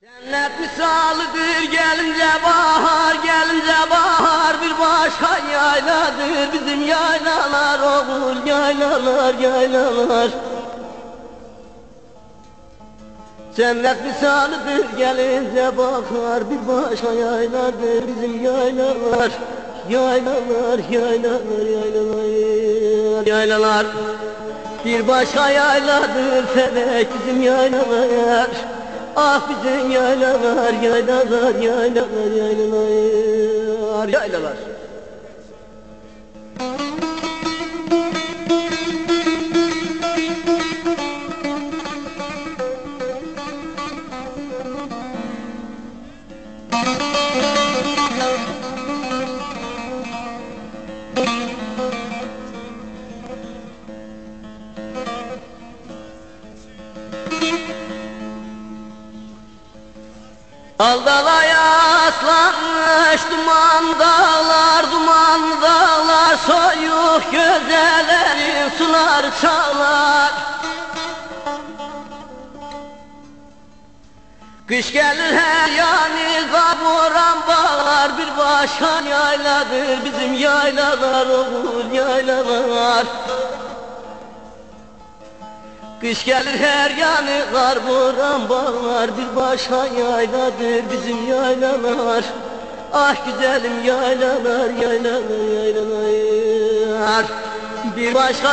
Cennet misalıdır gelince bahar, gelince bahar bir başka yayladır bizim yaylalar oğul yaylalar yaylalar. Cennet misalıdır gelince bahar bir başka yayladır bizim yaylalar yaylalar yaylalar yaylalar yaylalar. Bir başka yayladır felek bizim yaylalar. Ah bizim yaylalar, yaylalar, yaylalar, yaylalar, yaylalar. Aldalaya aslanmış duman dağlar, duman dağlar, soyuk gözelerin sular çağlar. Kış gelir her yani kavuran bağlar, bir başka yayladır bizim yaylalar oğul yaylalar. Kış gelir her yanı kar vuran bağlar, bir başka yayladır bizim yaylalar. Ah güzelim yaylalar, yaylalar, yaylalar. Bir başka